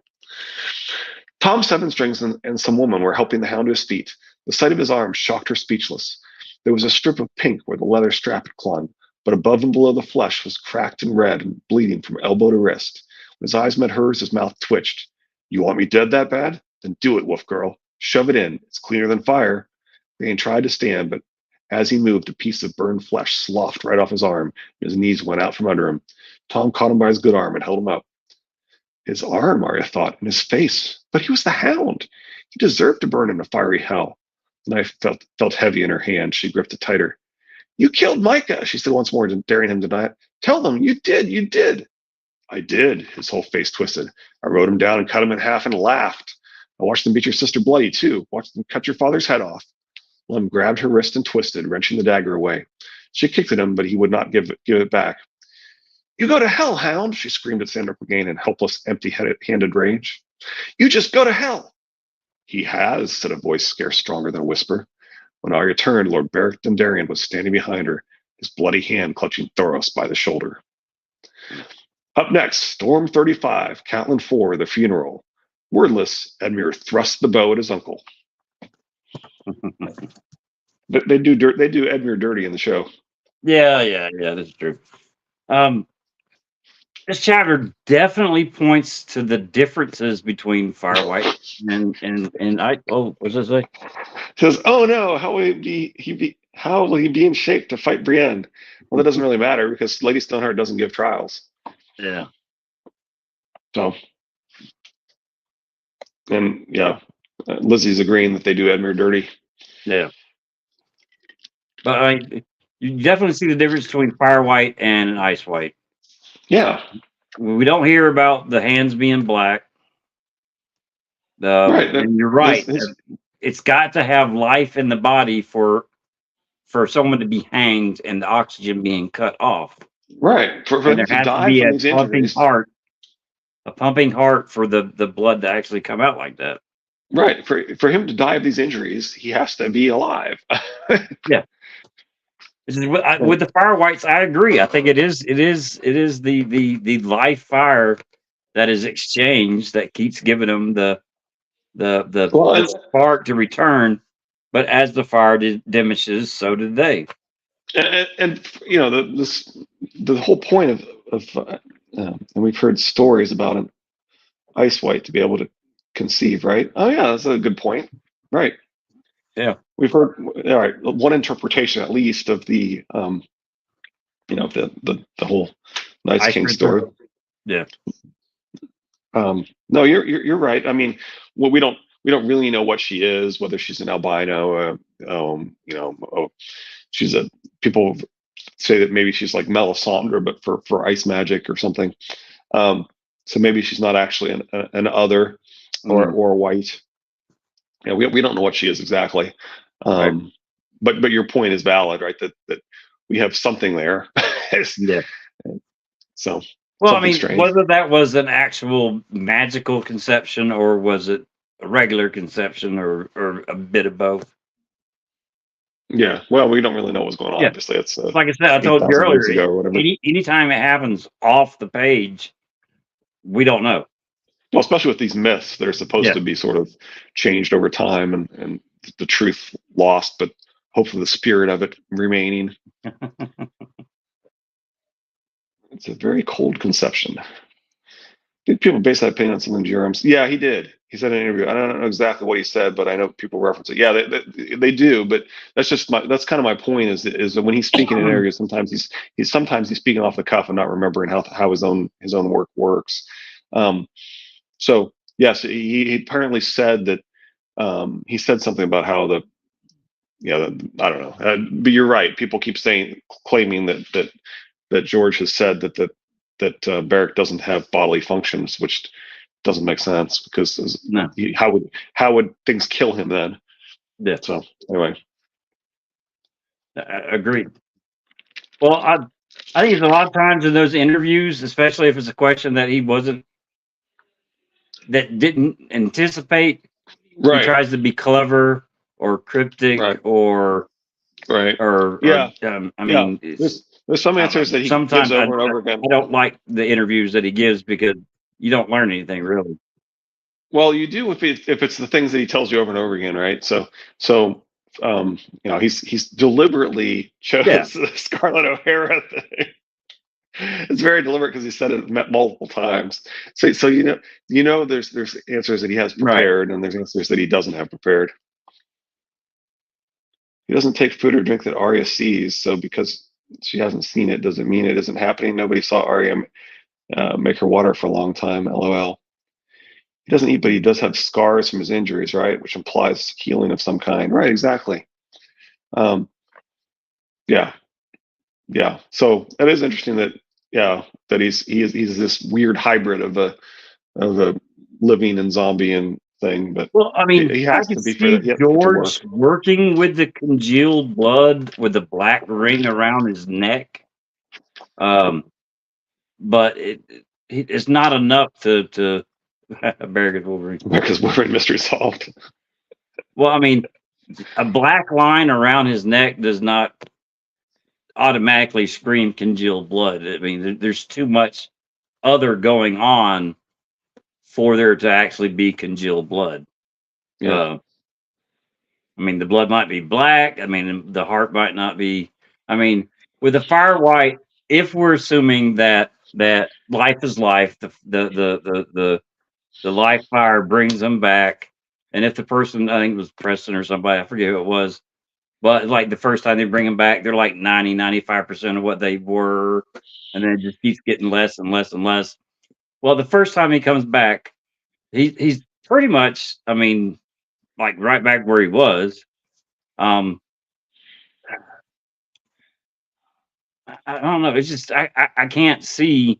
Tom Seven Strings and some woman were helping the hound to his feet. The sight of his arms shocked her speechless. There was a strip of pink where the leather strap had clung, but above and below the flesh was cracked and red and bleeding from elbow to wrist. When his eyes met hers, his mouth twitched. You want me dead that bad? Then do it, wolf girl. Shove it in. It's cleaner than fire. Bane tried to stand, but as he moved, a piece of burned flesh sloughed right off his arm. His knees went out from under him. Tom caught him by his good arm and held him up. His arm, Arya thought, and his face. But he was the hound. He deserved to burn in a fiery hell. The knife felt heavy in her hand. She gripped it tighter. You killed Micah, she said once more, daring him to deny it. Tell them, you did. I did. His whole face twisted. I rode him down and cut him in half and laughed. I watched them beat your sister bloody, too. Watched them cut your father's head off. Lem grabbed her wrist and twisted, wrenching the dagger away. She kicked at him, but he would not give it back. You go to hell, hound, she screamed at Sandor Clegane in helpless, empty-handed rage. You just go to hell. He has, said a voice scarce stronger than a whisper. When Arya turned, Lord Beric Dondarrion was standing behind her, his bloody hand clutching Thoros by the shoulder. Up next, Storm 35, Catelyn 4, The Funeral. Wordless, Edmure thrust the bow at his uncle. They do Edmure dirty in the show. Yeah, that's true. This chapter definitely points to the differences between Firewhite and I. Oh, what's it say? It says, "Oh no, how will he be in shape to fight Brienne?" Well, that doesn't really matter because Lady Stoneheart doesn't give trials. Yeah. So, and yeah, Lizzie's agreeing that they do Edmure dirty. Yeah. But you definitely see the difference between Firewhite and an Ice White. Yeah. We don't hear about the hands being black. Right. And you're right. It's got to have life in the body for someone to be hanged and the oxygen being cut off. Right. For and him there to has to die be from a these pumping injuries. heart, for the blood to actually come out like that. Right. For him to die of these injuries, he has to be alive. Yeah. With the fire whites, I agree. I think it is the life fire that is exchanged that keeps giving them Well, the spark to return. But as the fire diminishes, so did they. and you know the whole point and we've heard stories about an ice white to be able to conceive, right? Oh yeah, that's a good point. Right. Yeah, We've heard, all right, one interpretation at least of the whole Nice ice King river. story. Yeah, No, you're right. I mean, well, we don't really know what she is, whether she's an albino. She's a people say that maybe she's like Melisandre, but for ice magic or something. Um, so maybe she's not actually an other or white. Yeah, we don't know what she is exactly. right. Um, but your point is valid, right? That we have something there. Yeah. So Well, I something mean, strange. whether that was an actual magical conception or was it a regular conception or a bit of both. Yeah. Well, we don't really know what's going on. Yeah. Obviously, it's Like I said, I told you 8,000 years earlier, ago or whatever. anytime it happens off the page, we don't know. Well, especially with these myths that are supposed Yeah. to be sort of changed over time and the truth lost, but hopefully the spirit of it remaining. It's a very cold conception. Did people base that opinion on something Jerem's? Yeah, he did. He said in an interview. I don't know exactly what he said, but I know people reference it. Yeah, they do. But that's kind of my point is that when he's speaking in areas, sometimes he's speaking off the cuff and not remembering how his own work works. So yes, he apparently said that he said something about how I don't know, but you're right. People keep claiming that George has said that Beric doesn't have bodily functions, which doesn't make sense because No. how would things kill him then? Yeah. So anyway, Agreed. Well, I think it's a lot of times in those interviews, especially if it's a question that that didn't anticipate, he right, tries to be clever or cryptic right, or right, or yeah, I yeah. mean, There's some I don't answers know. that he gives Sometimes over and over again. I don't like the interviews that he gives because you don't learn anything really. Well, you do if it's the things that he tells you over and over again, right? He's deliberately chose Yeah, the Scarlett O'Hara thing. It's very deliberate because he said it multiple times. So there's answers that he has right. prepared and there's answers that he doesn't have prepared. He doesn't take food or drink that Arya sees. So because she hasn't seen it, doesn't mean it isn't happening. Nobody saw Arya make her water for a long time. LOL. He doesn't eat, but he does have scars from his injuries, right? Which implies healing of some kind, right? Exactly. Um, yeah, yeah. So it is interesting that he's this weird hybrid of a living and zombie and thing, but Well, I mean, he I has could to be for that. see Yep, to work. George working with the congealed blood with the black ring around his neck, um, but it's not enough to American Wolverine. Because we're in mystery solved. Well, I mean, a black line around his neck does not automatically scream congealed blood. I mean, there's too much other going on for there to actually be congealed blood. Yeah. I mean, the blood might be black. I mean, the heart might not be. I mean, with the fire white, if we're assuming that life is life, the life fire brings them back, and if the person, I think it was Preston or somebody, I forget who it was, but like the first time they bring them back, they're like 95% of what they were, and then it just keeps getting less and less and less. Well, the first time he comes back, he's pretty much, I mean, like right back where he was. Um, I don't know. It's just I can't see.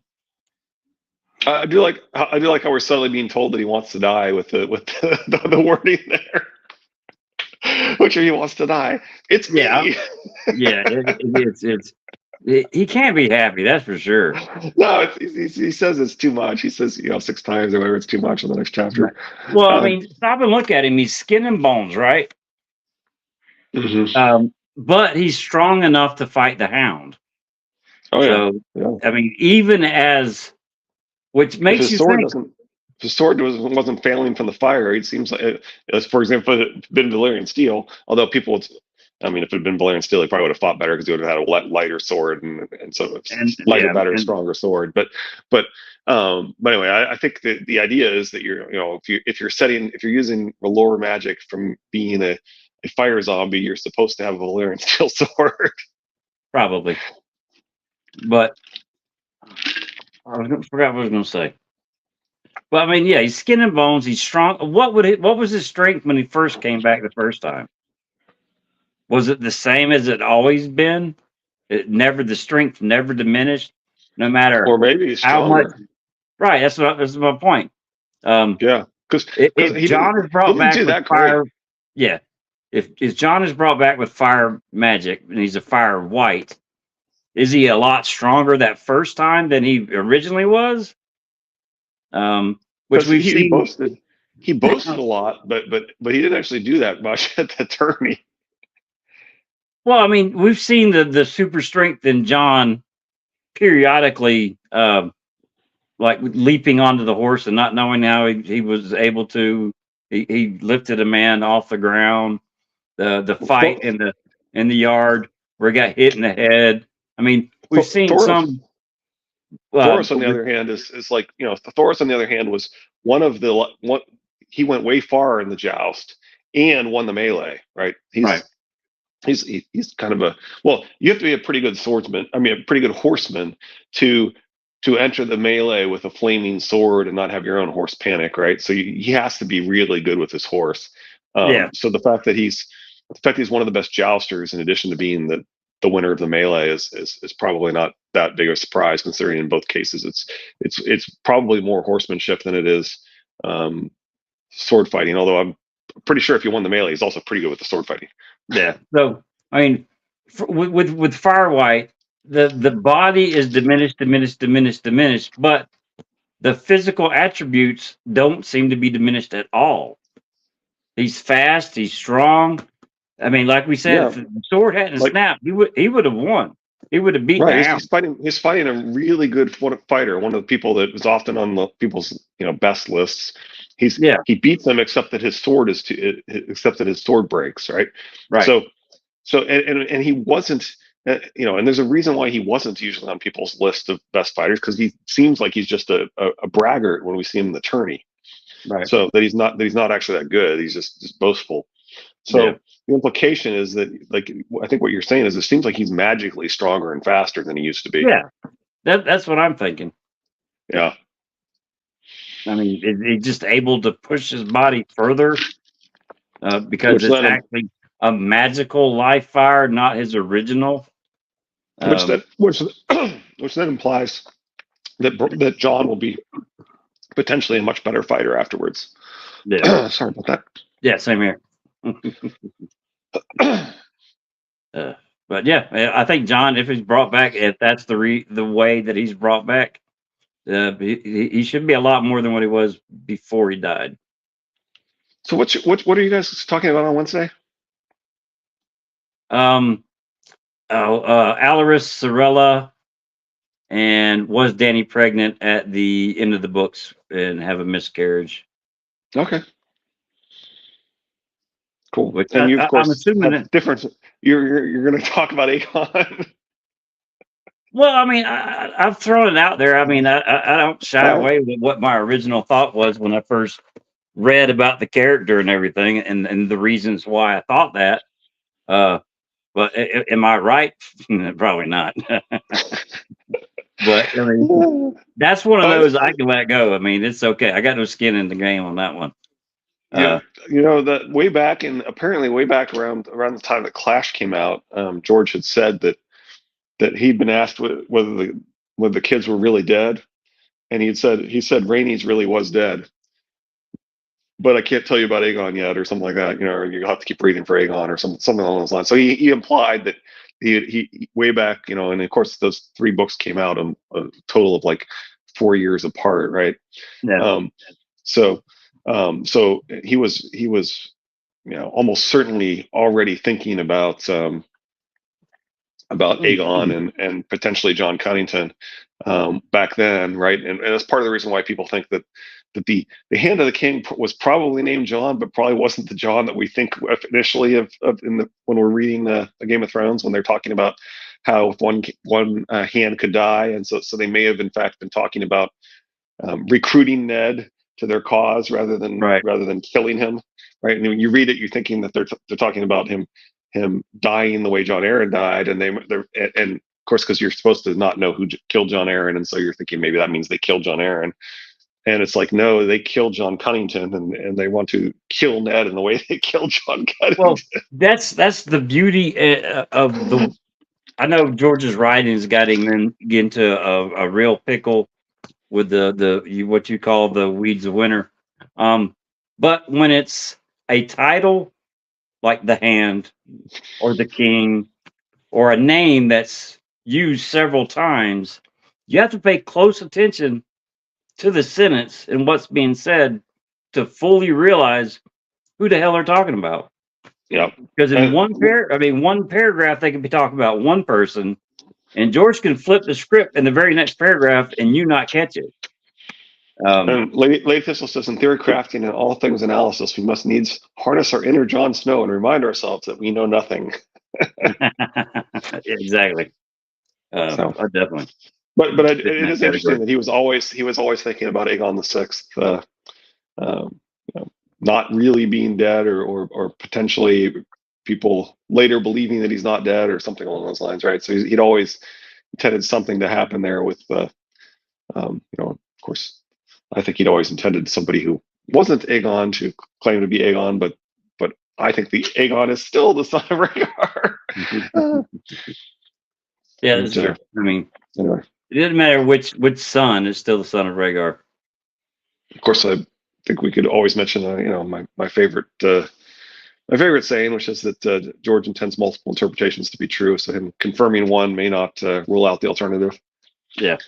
I do like how we're suddenly being told that he wants to die with the wording there. Which he wants to die. It's Yeah, me. yeah. It's He can't be happy, that's for sure. No, he says it's too much. He says, 6 times or whatever, it's too much in the next Right. chapter. Well, I Um, mean, stop and look at him. He's skin and bones, right? mhm. But he's strong enough to fight the Hound. Oh yeah, So, yeah. I mean, even as which If makes his you sword think, doesn't, if his sword wasn't failing from the fire, it seems like, as for example, if it had been Valyrian steel. Although people would, I mean, if it had been Valyrian steel, he probably would have fought better because he would have had a lighter sword and so and lighter, yeah, better, and stronger sword. But anyway, I think the idea is that if you're using lore magic from being a fire zombie, you're supposed to have a Valyrian steel sword. probably. But forgot what I was going to say. But I mean, yeah, he's skin and bones. He's strong. What was his strength when he first came back the first time? Was it the same as it always been? The strength never diminished, no matter Or maybe he's how much. stronger. Right. That's my point. Um, Yeah, because if John is he brought didn't back do with that great. fire, yeah. If John is brought back with fire magic and he's a fire white, is he a lot stronger that first time than he originally was? Which Because we've seen. he boasted a lot, but he didn't actually do that much at the tourney. Well, I mean, we've seen the super strength in John periodically, like leaping onto the horse and not knowing how he was able to. He lifted a man off the ground. The fight Thor, in the yard where he got hit in the head. I mean, we've seen Thoros, some. Thoros, on the other hand, is like, Thoros, on the other hand, was one of the one. He went way far in the joust and won the melee. Right? Right. He's kind of a, well, you have to be a pretty good swordsman. I mean, a pretty good horseman to enter the melee with a flaming sword and not have your own horse panic, right? So he has to be really good with his horse. Yeah. So the fact he's one of the best jousters, in addition to being the winner of the melee, is probably not that big of a surprise, considering in both cases it's probably more horsemanship than it is sword fighting. Although I'm pretty sure if you won the melee, he's also pretty good with the sword fighting. Yeah. So I mean, with Fire White, the body is diminished, but the physical attributes don't seem to be diminished at all. He's fast. He's strong. I mean, like we said, Yeah, if the sword hadn't like, snapped, he would have won. He would have beat the right. He's, Hound. he's fighting. He's fighting a really good fighter. One of the people that was often on the people's best lists. Yeah. He beats him, except that his sword except that his sword breaks. Right. Right. So he wasn't. And there's a reason why he wasn't usually on people's list of best fighters, because he seems like he's just a braggart when we see him in the tourney. Right. So that he's not actually that good. He's just boastful. So Yeah. the implication is that, like, I think what you're saying is it seems like he's magically stronger and faster than he used to be. Yeah. That's what I'm thinking. Yeah. I mean, he's just able to push his body further because Which it's then actually a magical life fire, not his original. which that which which then implies that John will be potentially a much better fighter afterwards. Yeah. Sorry about Yeah. Same here. that. But yeah, I think John, if he's brought back, if that's the way that he's brought back, he should be a lot more than what he was before he died. So what are you guys talking about on Wednesday? Alaris, Sorella, and was Danny pregnant at the end of the books and have a miscarriage? Okay. Cool. Which And you, of I'm course, assuming have that. different. You're going to talk about Aegon. Well, I mean, I've thrown it out there. I mean, I don't shy All right. away with what my original thought was when I first read about the character and everything, and the reasons why I thought that. But am I right? Probably not. But I mean, that's one of those I can let go. I mean, it's okay. I got no skin in the game on that one. Yeah, that way back, and apparently way back around the time that Clash came out, George had said that he'd been asked whether the kids were really dead, and he said Rhaenys really was dead, but I can't tell you about Aegon yet, or something like that. Or you'll have to keep reading for Aegon, or something along those lines. So he implied he way back, and of course those 3 books came out a total of like 4 years apart, right? Yeah. Um, so so he was almost certainly already thinking about Aegon and potentially John Cunnington back then, right? And that's part of the reason why people think that the Hand of the King was probably named John, but probably wasn't the John that we think initially of when we're reading the Game of Thrones, when they're talking about how one hand could die, and so they may have in fact been talking about recruiting Ned to their cause Right. rather than killing him, right? And when you read it, you're thinking that they're talking about him dying the way John Aaron died, and of course because you're supposed to not know who killed John Aaron, and so you're thinking maybe that means they killed John Aaron, and it's like no, they killed John Cunnington, and they want to kill Ned in the way they killed John Cunnington. Well, that's the beauty of the. I know George's writings got him into a real pickle with what you call the weeds of winter. But when it's a title like the Hand or the King or a name that's used several times, you have to pay close attention to the sentence and what's being said to fully realize who the hell they're talking about. Yeah, Because in one paragraph, they could be talking about one person, and George can flip the script in the very next paragraph and you not catch it. And Lady Thistle says, in theory crafting and all things analysis, we must needs harness our inner Jon Snow and remind ourselves that we know nothing. Exactly. Definitely. But it is interesting that he was always thinking about Aegon the VI, not really being dead, or potentially people later believing that he's not dead, or something along those lines, right? So he'd always intended something to happen there with, of course, I think he'd always intended somebody who wasn't Aegon to claim to be Aegon, but I think the Aegon is still the son of Rhaegar. Yeah, that's true. I mean, anyway. It doesn't matter which son is still the son of Rhaegar. Of course, I think we could always mention, my favorite saying, which is that George intends multiple interpretations to be true. So him confirming one may not rule out the alternative. Yeah.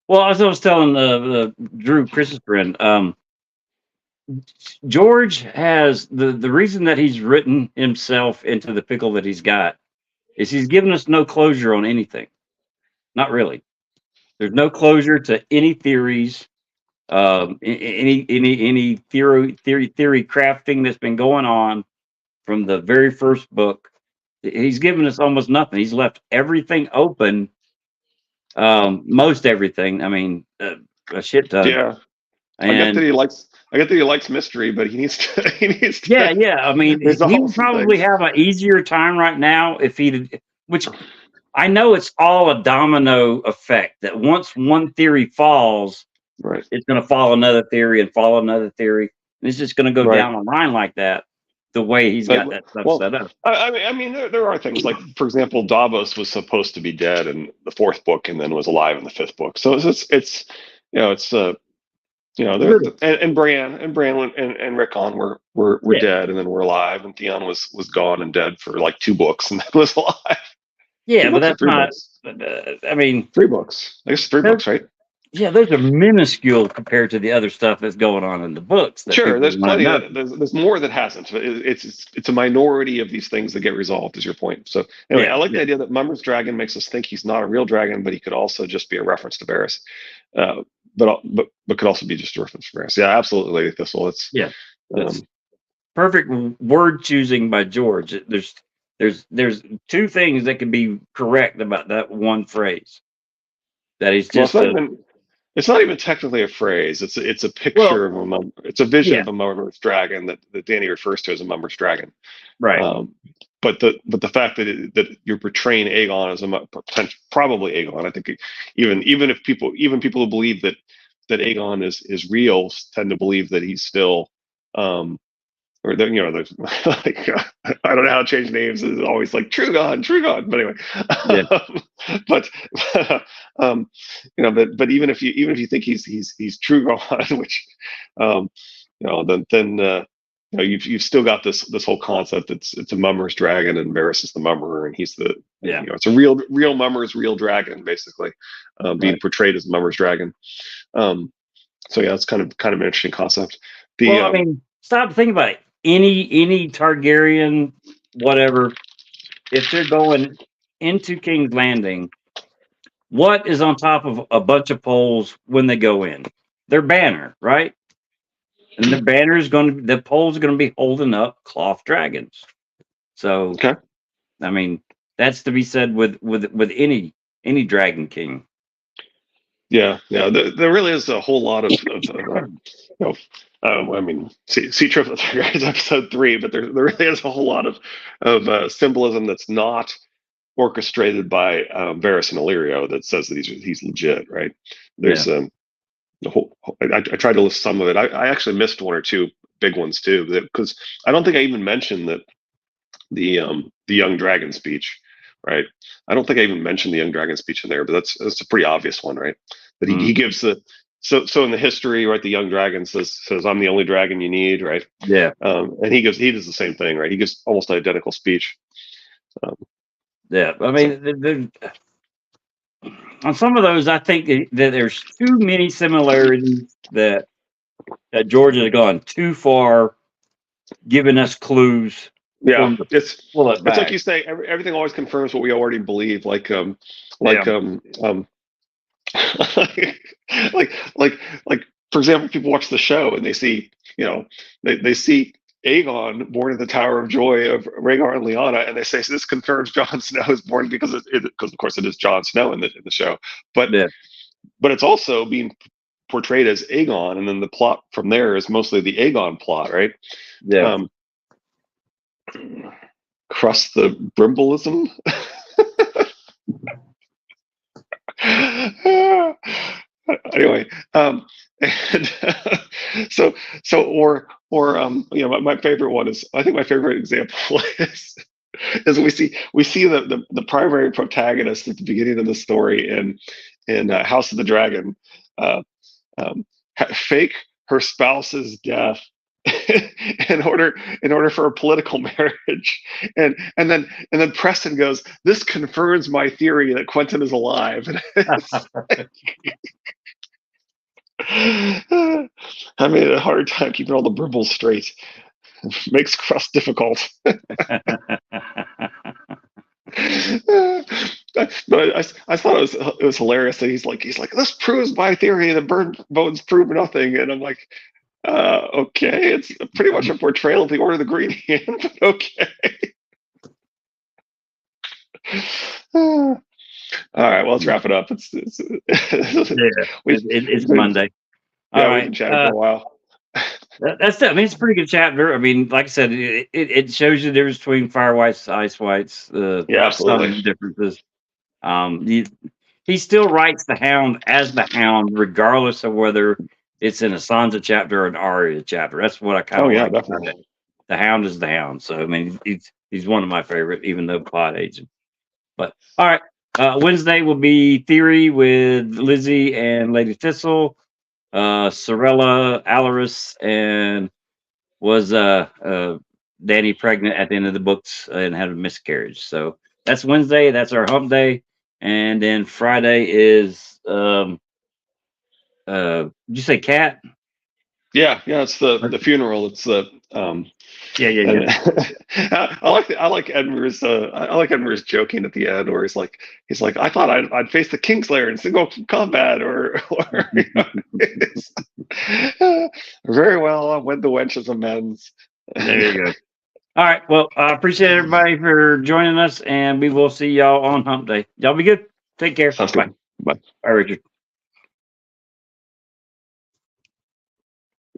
Well, as I was telling Drew, Chris's friend, George has the reason that he's written himself into the pickle that he's got is he's given us no closure on anything. Not really. There's no closure to any theories, any theory crafting that's been going on from the very first book. He's given us almost nothing. He's left everything open. Most everything. I mean, a shit ton. Yeah. And I get that he likes mystery, but he needs to. Yeah. I mean, he would probably have an easier time right now if which I know it's all a domino effect, that once one theory falls, right, it's going to follow another theory and follow another theory. And it's just going to go down the line like that, the way he's got that stuff set up. I mean, there are things like, for example, Davos was supposed to be dead in the 4th book and then was alive in the 5th book. So it's and Bran and Rickon were dead and then were alive, and Theon was gone and dead for like 2 books and then was alive. Yeah, but that's not. I mean, 3 books. I guess 3 books, right? Yeah, those are minuscule compared to the other stuff that's going on in the books. Sure, there's plenty. There's more that hasn't. It's a minority of these things that get resolved, is your point. So anyway, I like the idea that Mummer's dragon makes us think he's not a real dragon, but he could also just be a reference to Varys. But could also be just a reference to Varys. Yeah, absolutely, Lady Thistle. It's perfect word choosing by George. There's 2 things that can be correct about that one phrase. That he's just. It's not even technically a phrase. It's a picture of it's a vision of a Mummer's dragon that Danny refers to as a Mummer's dragon. Right. But the fact that you're portraying Aegon as probably Aegon. I think even people who believe that Aegon is real tend to believe that he's still or there's like I don't know how to change names. It's always like True God. But anyway, but even if you think he's True God, which then you've still got this whole concept. It's a Mummer's dragon, and Varys is the Mummer, and he's the it's a real Mummer's real dragon, basically, being portrayed as Mummer's dragon. So yeah, it's kind of an interesting concept. I mean, stop to think about it. Any Targaryen, whatever, if they're going into King's Landing, what is on top of a bunch of poles when they go in? Their banner, right? And the banner is the poles are going to be holding up cloth dragons. So, I mean, that's to be said with any Dragon King. Yeah. There really is a whole lot of I mean, see Trip Guys episode 3, but there really is a whole lot of symbolism that's not orchestrated by Varys and Illyrio that says that he's legit, right? There's I tried to list some of it. I actually missed one or two big ones too, because I don't think I even mentioned that the young dragon speech, right? I don't think I even mentioned the young dragon speech in there, but that's a pretty obvious one, right? That he gives the so in the history, right? The young dragon says I'm the only dragon you need, right? Yeah. And he does the same thing, right? He gives almost identical speech. Yeah, I mean, on some of those, I think that there's too many similarities that George has gone too far, giving us clues. Yeah, it's like you say, everything always confirms what we already believe. Like for example, people watch the show and they see, they see Aegon born in the Tower of Joy of Rhaegar and Lyanna, and they say this confirms Jon Snow is born because of course it is Jon Snow in the show, but it's also being portrayed as Aegon, and then the plot from there is mostly the Aegon plot, right? Yeah. Crust the Brimbleism. Anyway, and my favorite one is, I think my favorite example is we see the primary protagonist at the beginning of the story in House of the Dragon fake her spouse's death in order for a political marriage, and then Preston goes, "This confirms my theory that Quentin is alive." I made a hard time keeping all the bribbles straight. Makes crust difficult. But I thought it was hilarious that he's like, this proves my theory that bird bones prove nothing, and I'm like, okay, it's pretty much a portrayal of the Order of the Green Hand, but okay. All right, well, let's wrap it up. It's Monday. Yeah, we've been chatting for a while. That's it. I mean, it's a pretty good chapter. I mean, like I said, it shows you the difference between fire whites to ice whites. Absolutely. Differences. He still writes the Hound as the Hound, regardless of whether it's in a Sansa chapter or an Arya chapter. That's what I kind of like. Definitely. The Hound is the Hound. So I mean, he's one of my favorite, even though Pod hates him. But all right, Wednesday will be Theory with Lizzie and Lady Thistle. Sorella, Alaris, and was Dany pregnant at the end of the books and had a miscarriage. So that's Wednesday. That's our hump day. And then Friday is did you say Cat? Yeah, it's the funeral. It's the I like Edmure's joking at the end, where he's like, I thought I'd face the Kingslayer in single combat, or very well, I wed the wench as amends. There you go. All right. Well, I appreciate everybody for joining us, and we will see y'all on hump day. Y'all be good. Take care. Bye. Bye, Richard.